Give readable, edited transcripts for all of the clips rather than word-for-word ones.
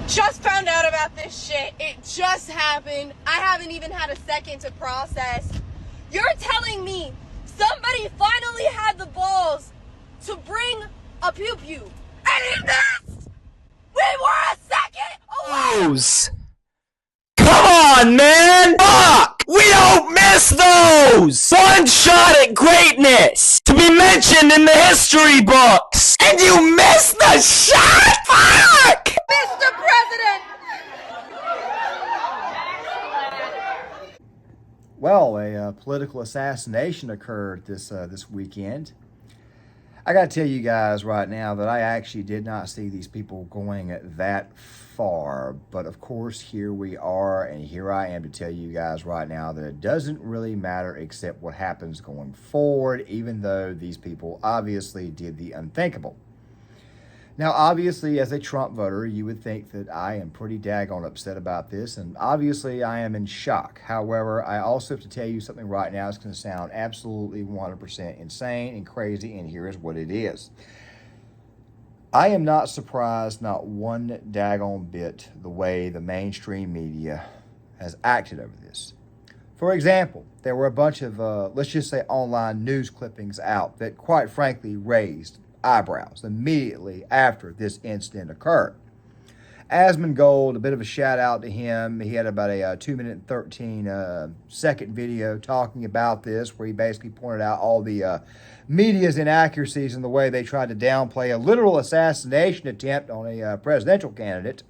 Just found out about this shit. It just happened. I haven't even had a second to process. You're telling me somebody finally had the balls to bring a pew-pew, and he missed! We were a second away! Come on, man! Fuck! We don't miss those! One shot at greatness! To be mentioned in the history books! And you missed the shot? Fuck! Mr. President! Well, a political assassination occurred this weekend. I got to tell you guys right now that I actually did not see these people going that far. But of course, here we are, and here I am to tell you guys right now that it doesn't really matter except what happens going forward, even though these people obviously did the unthinkable. Now, obviously, as a Trump voter, you would think that I am pretty daggone upset about this, and obviously I am in shock. However, I also have to tell you something right now that's going to sound absolutely 100% insane and crazy, and here is what it is. I am not surprised, not one daggone bit, the way the mainstream media has acted over this. For example, there were a bunch of, let's just say, online news clippings out that, quite frankly, raised eyebrows immediately after this incident occurred. Asmongold, a bit of a shout out to him. He had about a 2 minute and 13 second video talking about this, where he basically pointed out all the media's inaccuracies in the way they tried to downplay a literal assassination attempt on a presidential candidate.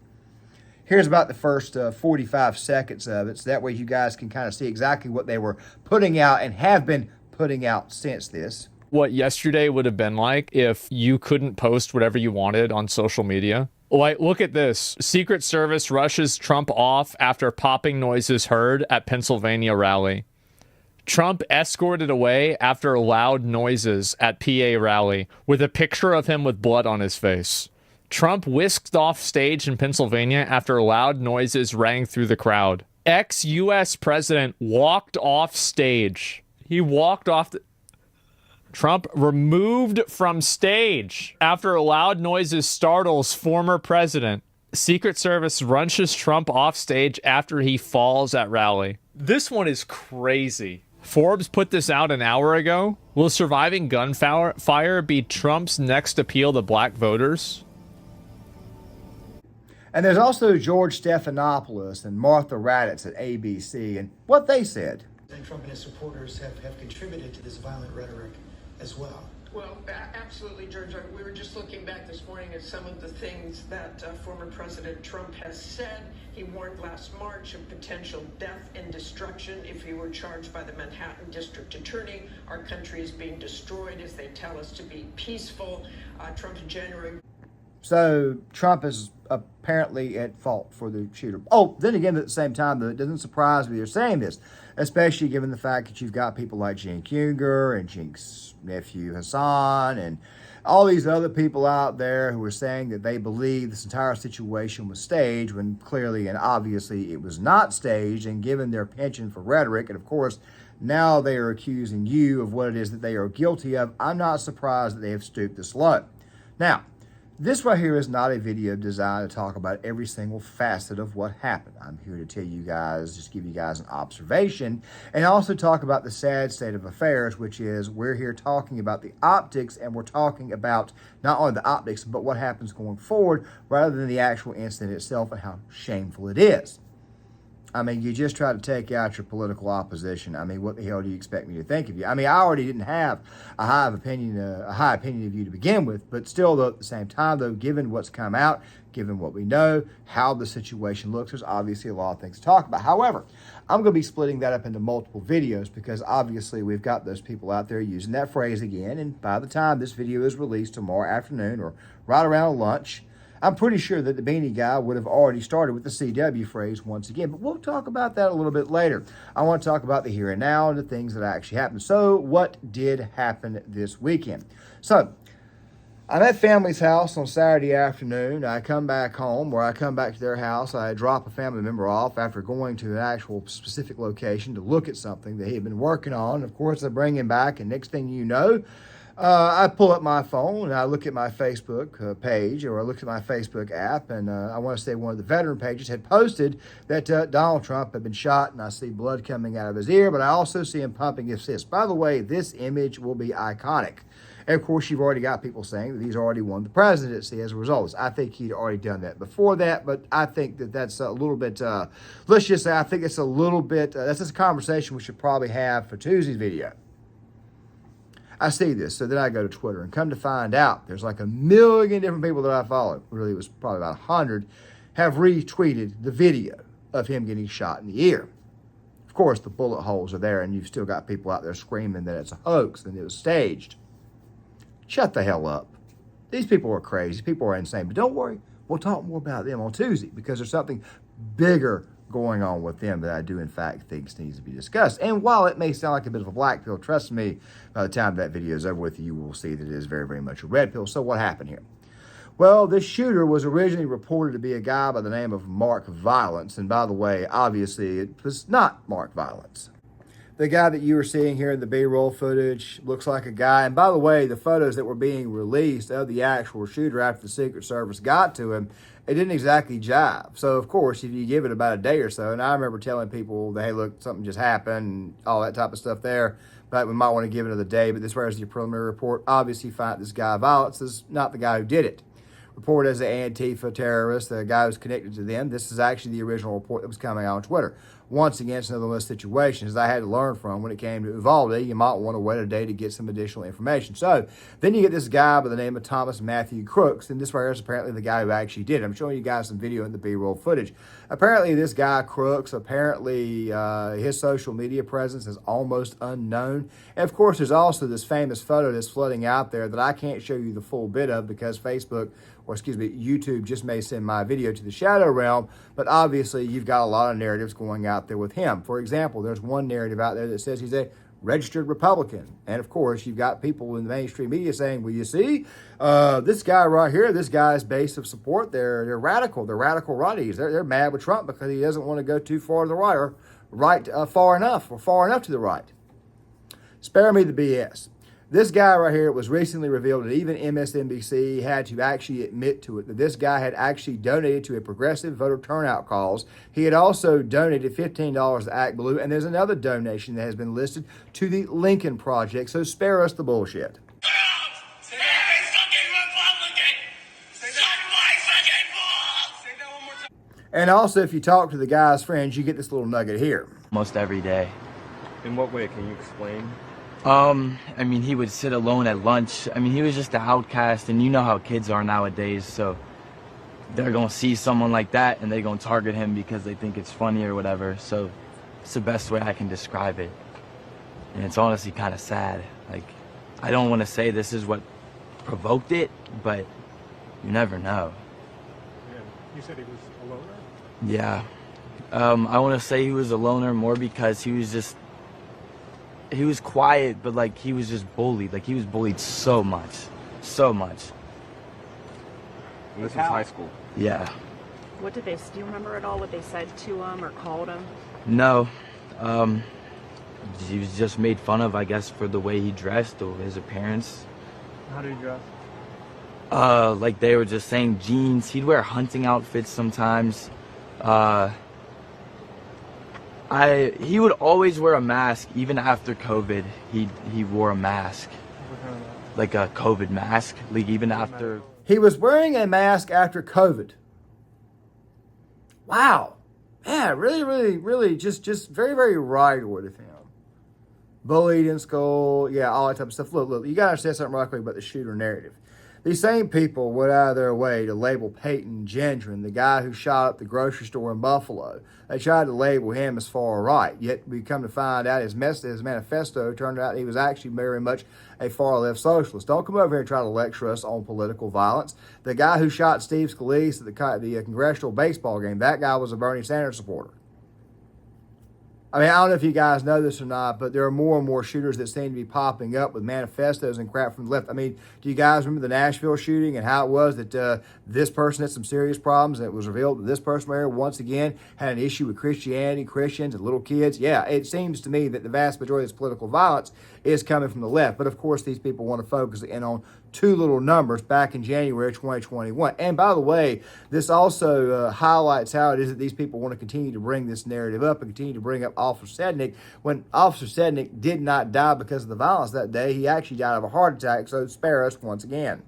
Here's about the first 45 seconds of it, so that way you guys can kind of see exactly what they were putting out and have been putting out since this. What yesterday would have been like if you couldn't post whatever you wanted on social media. Like, look at this. Secret Service rushes Trump off after popping noises heard at Pennsylvania rally. Trump escorted away after loud noises at PA rally with a picture of him with blood on his face. Trump whisked off stage in Pennsylvania after loud noises rang through the crowd. Ex-U.S. president walked off stage. He walked off the... Trump removed from stage after loud noises startles former president. Secret Service rushes Trump off stage after he falls at rally. This one is crazy. Forbes put this out an hour ago. Will surviving gunfire be Trump's next appeal to black voters? And there's also George Stephanopoulos and Martha Raddatz at ABC, and what they said. Trump and his supporters have contributed to this violent rhetoric as well. Well, absolutely, George. We were just looking back this morning at some of the things that former President Trump has said. He warned last March of potential death and destruction if he were charged by the Manhattan District Attorney. Our country is being destroyed as they tell us to be peaceful. Trump in January. So Trump is apparently at fault for the shooter. Oh, then again, at the same time, though, it doesn't surprise me they're saying this, especially given the fact that you've got people like Cenk Uygur and Cenk's nephew Hassan and all these other people out there who are saying that they believe this entire situation was staged, when clearly and obviously it was not staged, and given their penchant for rhetoric, and of course, now they are accusing you of what it is that they are guilty of. I'm not surprised that they have stooped this low. Now, this right here is not a video designed to talk about every single facet of what happened. I'm here to tell you guys, just give you guys an observation, and also talk about the sad state of affairs, which is we're here talking about the optics, and we're talking about not only the optics, but what happens going forward, rather than the actual incident itself and how shameful it is. I mean, you just try to take out your political opposition. I mean, what the hell do you expect me to think of you? I mean, I already didn't have a high opinion of you to begin with, but still, though, at the same time, though, given what's come out, given what we know, how the situation looks, there's obviously a lot of things to talk about. However, I'm going to be splitting that up into multiple videos because obviously we've got those people out there using that phrase again, and by the time this video is released tomorrow afternoon or right around lunch, I'm pretty sure that the beanie guy would have already started with the CW phrase once again, but we'll talk about that a little bit later. I want to talk about the here and now and the things that actually happened. So what did happen this weekend? So I'm at family's house on Saturday afternoon. I come back home, or I come back to their house. I drop a family member off after going to an actual specific location to look at something that he had been working on. Of course, I bring him back, and next thing you know, I pull up my phone and I look at my Facebook page, or I look at my Facebook app, and I want to say one of the veteran pages had posted that Donald Trump had been shot, and I see blood coming out of his ear, but I also see him pumping his fist. By the way, this image will be iconic. And of course, you've already got people saying that he's already won the presidency as a result. I think he'd already done that before that, but I think that that's a little bit, let's just say, I think it's a little bit, that's just a conversation we should probably have for Tuesday's video. I see this, so then I go to Twitter, and come to find out, there's like 1 million different people that I follow, really it was probably about 100, have retweeted the video of him getting shot in the ear. Of course, the bullet holes are there, and you've still got people out there screaming that it's a hoax and it was staged. Shut the hell up. These people are crazy. People are insane. But don't worry, we'll talk more about them on Tuesday, because there's something bigger going on with them that I do, in fact, think needs to be discussed. And while it may sound like a bit of a black pill, trust me, by the time that video is over with, you will see that it is very, very much a red pill. So what happened here? Well, this shooter was originally reported to be a guy by the name of Mark Violence. And by the way, obviously, it was not Mark Violence. The guy that you are seeing here in the B-roll footage looks like a guy. And by the way, the photos that were being released of the actual shooter after the Secret Service got to him, it didn't exactly jive. So, of course, if you give it about a day or so, and I remember telling people, hey, look, something just happened, and all that type of stuff there, but we might want to give it another day. But this was your preliminary report. Obviously, find this guy Violence is not the guy who did it. Reported as an Antifa terrorist, the guy who's connected to them. This is actually the original report that was coming out on Twitter. Once again, it's another one of those situations I had to learn from when it came to Uvalde. You might want to wait a day to get some additional information. So then you get this guy by the name of Thomas Matthew Crooks, and this right here is apparently the guy who actually did it. I'm showing you guys some video in the B-roll footage. Apparently, this guy Crooks, apparently his social media presence is almost unknown. And of course, there's also this famous photo that's floating out there that I can't show you the full bit of because YouTube just may send my video to the shadow realm, but obviously you've got a lot of narratives going out there with him. For example, there's one narrative out there that says he's a registered Republican. And of course, you've got people in the mainstream media saying, well, you see, this guy right here, this guy's base of support, they're radical righties. They're mad with Trump because he doesn't want to go too far to the right, or far enough to the right. Spare me the BS. This guy right here, it was recently revealed that even MSNBC had to actually admit to it that this guy had actually donated to a progressive voter turnout cause. He had also donated $15 to Act Blue, and there's another donation that has been listed to the Lincoln Project. So spare us the bullshit. And also, if you talk to the guy's friends, you get this little nugget here. Almost every day. In what way? Can you explain? I mean, he would sit alone at lunch. I mean, he was just an outcast, and you know how kids are nowadays, so they're gonna see someone like that, and they're gonna target him because they think it's funny or whatever, so it's the best way I can describe it. And it's honestly kind of sad. Like, I don't want to say this is what provoked it, but you never know. Yeah. You said he was a loner? Yeah. I want to say he was a loner more because he was quiet, but like he was just bullied. Like he was bullied so much. This was high school. Yeah. What did they, do you remember at all what they said to him or called him? No. He was just made fun of, I guess, for the way he dressed or his appearance. How did he dress? Like they were just saying jeans. He'd wear hunting outfits sometimes. He would always wear a mask, even after COVID. He wore a mask, like a COVID mask, like even after. He was wearing a mask after COVID. Wow, yeah, really, just very, very right with him. Bullied in school, yeah, all that type of stuff. Look, you gotta understand something right quick about the shooter narrative. These same people went out of their way to label Peyton Gendron, the guy who shot up the grocery store in Buffalo. They tried to label him as far right, yet we come to find out his manifesto turned out he was actually very much a far-left socialist. Don't come over here and try to lecture us on political violence. The guy who shot Steve Scalise at the congressional baseball game, that guy was a Bernie Sanders supporter. I mean, I don't know if you guys know this or not, but there are more and more shooters that seem to be popping up with manifestos and crap from the left. I mean, do you guys remember the Nashville shooting and how it was that this person had some serious problems, and it was revealed that this person right here, once again, had an issue with Christianity, Christians, and little kids? Yeah, it seems to me that the vast majority of this political violence is coming from the left. But of course, these people want to focus in on two little numbers back in January 2021. And by the way, this also highlights how it is that these people want to continue to bring this narrative up and continue to bring up Officer Sednick, when Officer Sednick did not die because of the violence that day. He actually died of a heart attack, so spare us once again.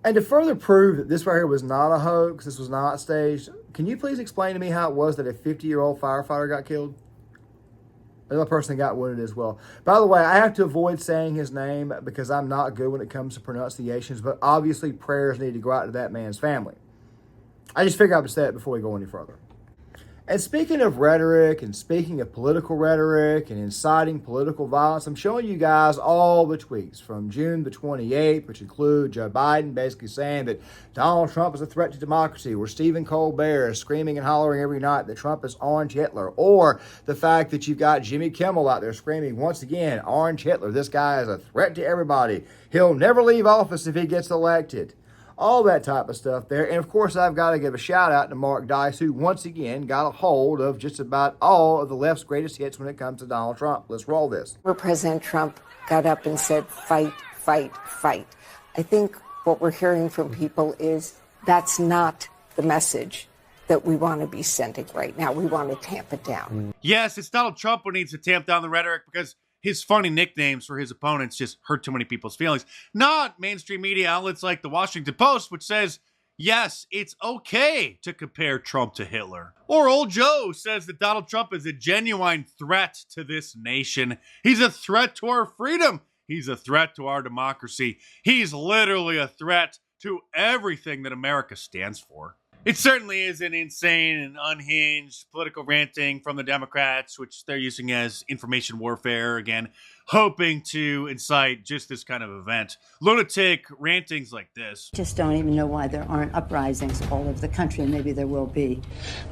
And to further prove that this right here was not a hoax, this was not staged, can you please explain to me how it was that a 50-year-old firefighter got killed? Another person got wounded as well. By the way, I have to avoid saying his name because I'm not good when it comes to pronunciations, but obviously prayers need to go out to that man's family. I just figured I would say it before we go any further. And speaking of rhetoric and speaking of political rhetoric and inciting political violence, I'm showing you guys all the tweets from June the 28th, which include Joe Biden basically saying that Donald Trump is a threat to democracy, or Stephen Colbert is screaming and hollering every night that Trump is Orange Hitler, or the fact that you've got Jimmy Kimmel out there screaming once again, Orange Hitler, this guy is a threat to everybody. He'll never leave office if he gets elected. All that type of stuff there. And of course, I've got to give a shout out to Mark Dice, who once again got a hold of just about all of the left's greatest hits when it comes to Donald Trump. Let's roll this. Where President Trump got up and said, fight, fight, fight. I think what we're hearing from people is that's not the message that we want to be sending right now. We want to tamp it down. Yes, it's Donald Trump who needs to tamp down the rhetoric because his funny nicknames for his opponents just hurt too many people's feelings. Not mainstream media outlets like the Washington Post, which says, yes, it's okay to compare Trump to Hitler. Or old Joe says that Donald Trump is a genuine threat to this nation. He's a threat to our freedom. He's a threat to our democracy. He's literally a threat to everything that America stands for. It certainly is an insane and unhinged political ranting from the Democrats, which they're using as information warfare, again, hoping to incite just this kind of event. Lunatic rantings like this. Just don't even know why there aren't uprisings all over the country, and maybe there will be.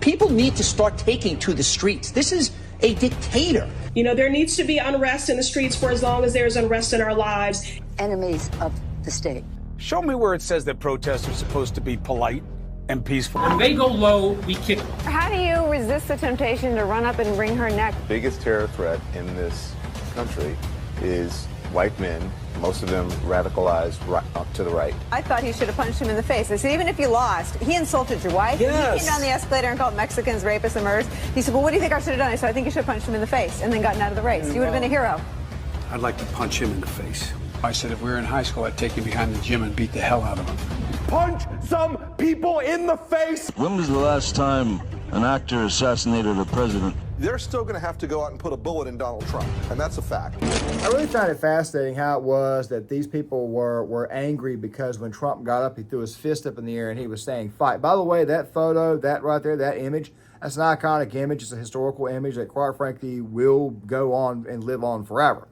People need to start taking to the streets. This is a dictator. You know, there needs to be unrest in the streets for as long as there's unrest in our lives. Enemies of the state. Show me where it says that protests are supposed to be polite and peaceful. When they go low, we kick. How do you resist the temptation to run up and wring her neck? The biggest terror threat in this country is white men, most of them radicalized right up to the right. I thought he should have punched him in the face. I said, even if you lost, he insulted your wife. Yes. He came down the escalator and called Mexicans rapists and murderers. He said, well, what do you think I should have done? I said, I think you should have punched him in the face and then gotten out of the race. You would have been a hero. I'd like to punch him in the face. I said if we were in high school, I'd take him behind the gym and beat the hell out of him. Punch some people in the face! When was the last time an actor assassinated a president? They're still going to have to go out and put a bullet in Donald Trump, and that's a fact. I really find it fascinating how it was that these people were angry because when Trump got up, he threw his fist up in the air and he was saying, fight. By the way, that photo, that right there, that image, that's an iconic image. It's a historical image that, quite frankly, will go on and live on forever.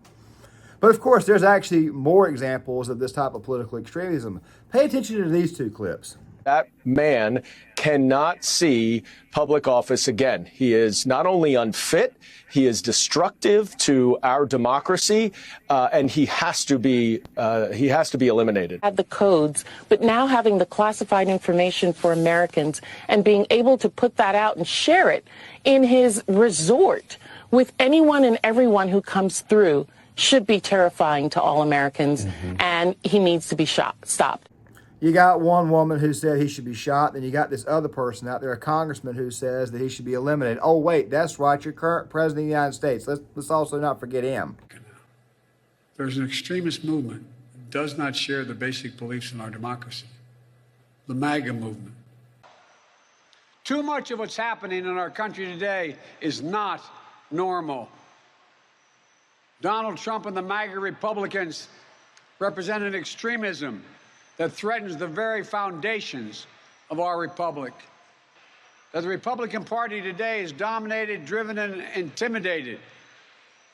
But of course, there's actually more examples of this type of political extremism. Pay attention to these two clips. That man cannot see public office again. He is not only unfit, he is destructive to our democracy, and he has to be eliminated. Had the codes, but now having the classified information for Americans and being able to put that out and share it in his resort with anyone and everyone who comes through should be terrifying to all Americans, and he needs to be stopped. You got one woman who said he should be shot, then you got this other person out there, a congressman, who says that he should be eliminated. Oh, wait, that's right, your current president of the United States. Let's also not forget him. There's an extremist movement that does not share the basic beliefs in our democracy. The MAGA movement. Too much of what's happening in our country today is not normal. Donald Trump and the MAGA Republicans represent an extremism that threatens the very foundations of our republic. That the Republican Party today is dominated, driven, and intimidated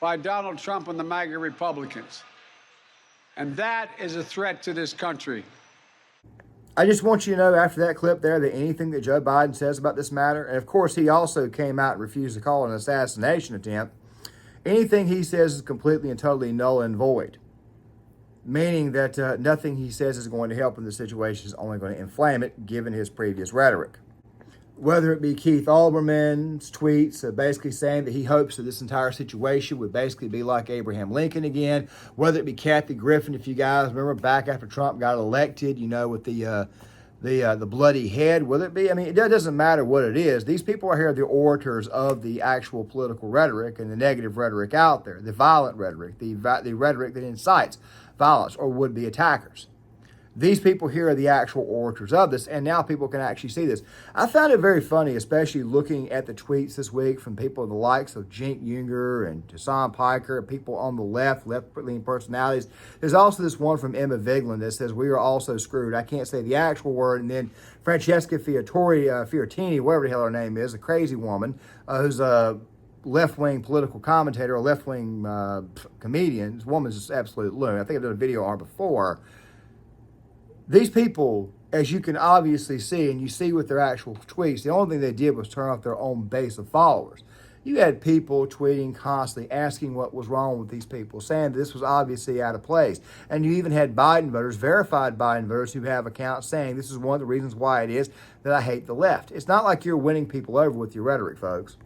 by Donald Trump and the MAGA Republicans. And that is a threat to this country. I just want you to know after that clip there that anything that Joe Biden says about this matter, and of course he also came out and refused to call it an assassination attempt, anything he says is completely and totally null and void. Meaning that nothing he says is going to help in the situation, is only going to inflame it, given his previous rhetoric. Whether it be Keith Olbermann's tweets basically saying that he hopes that this entire situation would basically be like Abraham Lincoln again, whether it be Kathy Griffin, if you guys remember back after Trump got elected, you know, with the bloody head, whether it be, I mean, it doesn't matter what it is. These people are here, the orators of the actual political rhetoric and the negative rhetoric out there, the violent rhetoric, the rhetoric that incites violence or would-be attackers. These people here are the actual orators of this, and now people can actually see this. I found it very funny, especially looking at the tweets this week from people the likes of Cenk Uygur and Tassan Piker, people on the left-leaning personalities. There's also this one from Emma Vigeland that says, "We are also screwed." I can't say the actual word. And then Francesca Fiorentini, whatever the hell her name is, a crazy woman who's a left-wing political commentator, a left-wing comedian. This woman's just absolute loon. I think I've done a video on her before. These people, as you can obviously see, and you see with their actual tweets, the only thing they did was turn off their own base of followers. You had people tweeting constantly, asking what was wrong with these people, saying this was obviously out of place. And you even had Biden voters, verified Biden voters, who have accounts saying this is one of the reasons why it is that I hate the left. It's not like you're winning people over with your rhetoric, folks.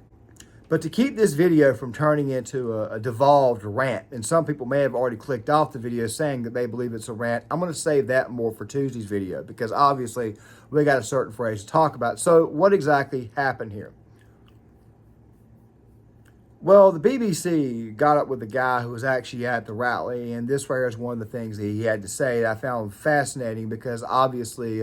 But to keep this video from turning into a devolved rant, and some people may have already clicked off the video saying that they believe it's a rant, I'm going to save that more for Tuesday's video because obviously we got a certain phrase to talk about. So what exactly happened here? Well, the BBC got up with the guy who was actually at the rally, and this right here is one of the things that he had to say that I found fascinating because obviously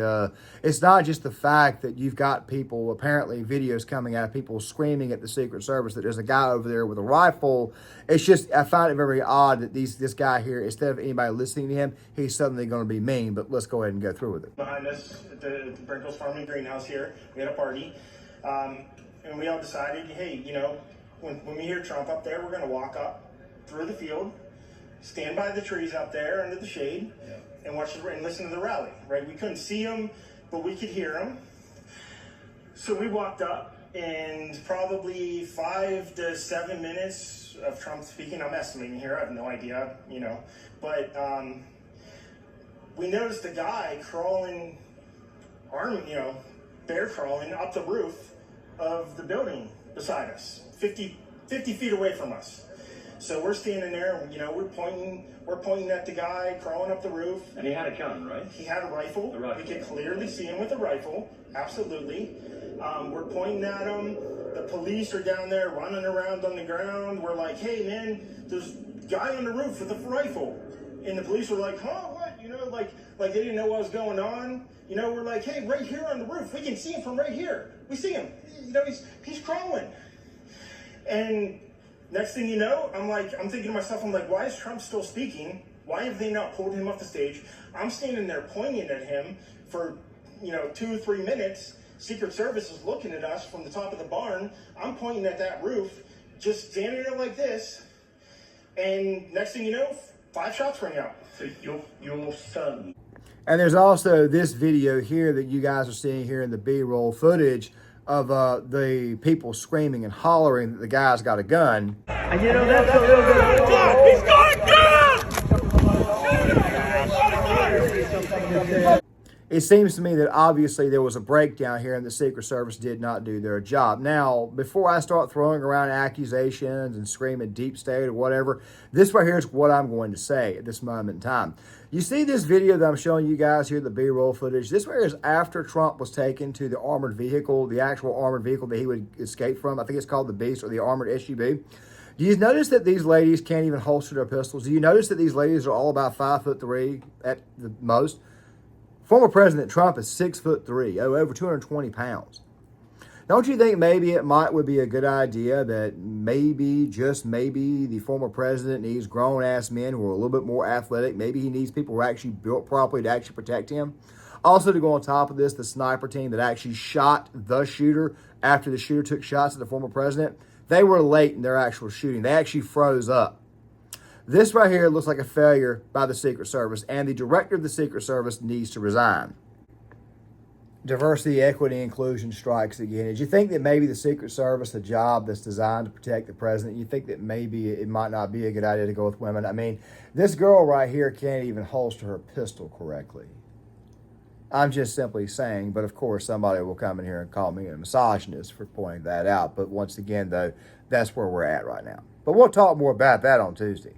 it's not just the fact that you've got people, apparently videos coming out of people screaming at the Secret Service that there's a guy over there with a rifle. It's just, I find it very odd that this guy here, instead of anybody listening to him, he's suddenly going to be mean, but let's go ahead and go through with it. Behind us at the Brinkles Farming Greenhouse here, we had a party, and we all decided, hey, you know, when we hear Trump up there, we're going to walk up through the field, stand by the trees up there under the shade, and and listen to the rally, right? We couldn't see him, but we could hear him. So we walked up, and probably 5 to 7 minutes of Trump speaking. I'm estimating here, I have no idea, you know. But we noticed a guy crawling, bear crawling up the roof of the building beside us. 50 feet away from us. So we're standing there, and, you know, we're pointing at the guy crawling up the roof. And he had a gun, right? He had a rifle. We could clearly see him with a rifle, absolutely. We're pointing at him. The police are down there running around on the ground. We're like, hey man, there's a guy on the roof with a rifle. And the police were like, huh, what? You know, like they didn't know what was going on. You know, we're like, hey, right here on the roof, we can see him from right here. We see him. You know, he's crawling. And next thing you know, I'm thinking to myself, I'm like, why is Trump still speaking? Why have they not pulled him off the stage? I'm standing there pointing at him for, 2 or 3 minutes. Secret Service is looking at us from the top of the barn. I'm pointing at that roof, just standing there like this. And next thing you know, 5 shots ring out. So your son. And there's also this video here that you guys are seeing here in the B-roll footage of the people screaming and hollering that the guy's got a gun. And you know that's a little bit. He's got a gun! It seems to me that obviously there was a breakdown here and the Secret Service did not do their job. Now, before I start throwing around accusations and screaming deep state or whatever, this right here is what I'm going to say at this moment in time. You see this video that I'm showing you guys here, the B-roll footage? This right here is after Trump was taken to the armored vehicle, the actual armored vehicle that he would escape from. I think it's called the Beast or the armored SUV. Do you notice that these ladies can't even holster their pistols? Do you notice that these ladies are all about 5'3" at the most? Former President Trump is 6'3", over 220 pounds. Don't you think maybe would be a good idea that maybe, just maybe, the former president needs grown-ass men who are a little bit more athletic? Maybe he needs people who are actually built properly to actually protect him. Also, to go on top of this, the sniper team that actually shot the shooter after the shooter took shots at the former president, they were late in their actual shooting. They actually froze up. This right here looks like a failure by the Secret Service, and the director of the Secret Service needs to resign. Diversity, equity, inclusion strikes again. Did you think that maybe the Secret Service, a job that's designed to protect the president, you think that maybe it might not be a good idea to go with women? I mean, this girl right here can't even holster her pistol correctly. I'm just simply saying, but of course somebody will come in here and call me a misogynist for pointing that out. But once again, though, that's where we're at right now. But we'll talk more about that on Tuesday.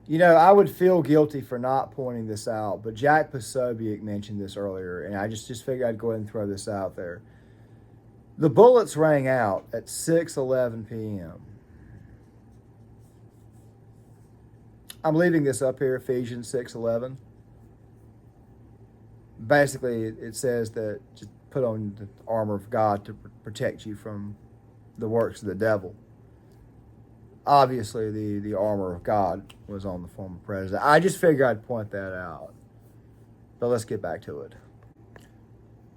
You know, I would feel guilty for not pointing this out, but Jack Posobiec mentioned this earlier, and I just figured I'd go ahead and throw this out there. The bullets rang out at 6:11 p.m. I'm leaving this up here, Ephesians 6:11. Basically, it says that just put on the armor of God to protect you from the works of the devil. Obviously, the armor of God was on the former president. I just figured I'd point that out. But let's get back to it.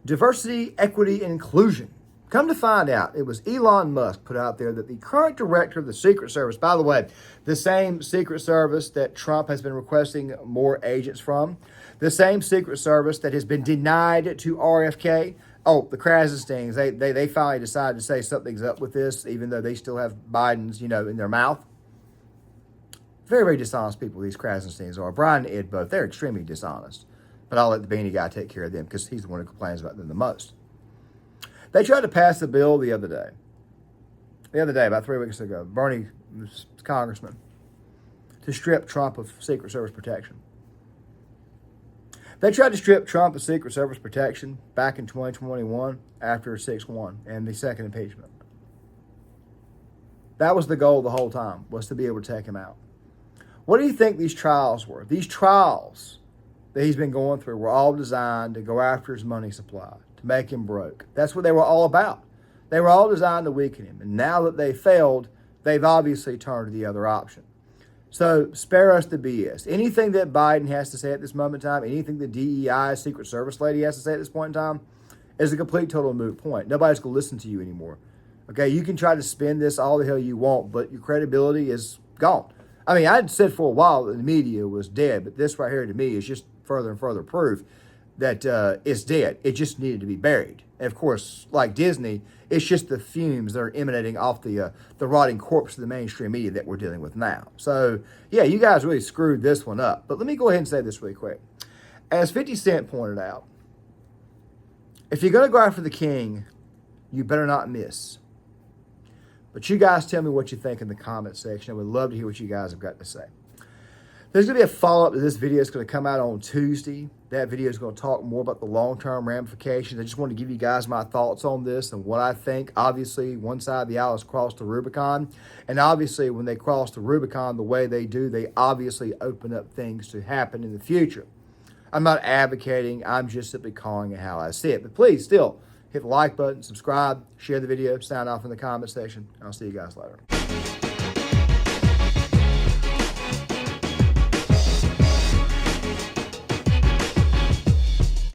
Diversity, equity, and inclusion. Come to find out, it was Elon Musk put out there that the current director of the Secret Service, by the way, the same Secret Service that Trump has been requesting more agents from, the same Secret Service that has been denied to RFK. Oh, the Krasensteins, they finally decided to say something's up with this, even though they still have Biden's, in their mouth. Very, very dishonest people, these Krasensteins are. Brian and Ed both, they're extremely dishonest. But I'll let the beanie guy take care of them because he's the one who complains about them the most. They tried to pass a bill the other day, about 3 weeks ago, Bernie, congressman, to strip Trump of Secret Service protection. They tried to strip Trump of Secret Service protection back in 2021 after 6/1 and the second impeachment. That was the goal the whole time, was to be able to take him out. What do you think these trials were? These trials that he's been going through were all designed to go after his money supply, to make him broke. That's what they were all about. They were all designed to weaken him. And now that they failed, they've obviously turned to the other option. So spare us the BS. Anything that Biden has to say at this moment in time, anything the DEI Secret Service lady has to say at this point in time, is a complete total moot point. Nobody's going to listen to you anymore. Okay, you can try to spin this all the hell you want, but your credibility is gone. I mean, I'd said for a while that the media was dead, but this right here to me is just further and further proof that it's dead. It just needed to be buried. And of course, like Disney, it's just the fumes that are emanating off the rotting corpse of the mainstream media that we're dealing with now. So, yeah, you guys really screwed this one up. But let me go ahead and say this really quick. As 50 Cent pointed out, if you're going to go after the king, you better not miss. But you guys tell me what you think in the comment section. I would love to hear what you guys have got to say. There's going to be a follow-up to this video. It's going to come out on Tuesday. That video is going to talk more about the long-term ramifications. I just want to give you guys my thoughts on this and what I think. Obviously, one side of the aisle has crossed the Rubicon. And obviously, when they cross the Rubicon the way they do, they obviously open up things to happen in the future. I'm not advocating. I'm just simply calling it how I see it. But please, still, hit the like button, subscribe, share the video, sound off in the comment section. I'll see you guys later.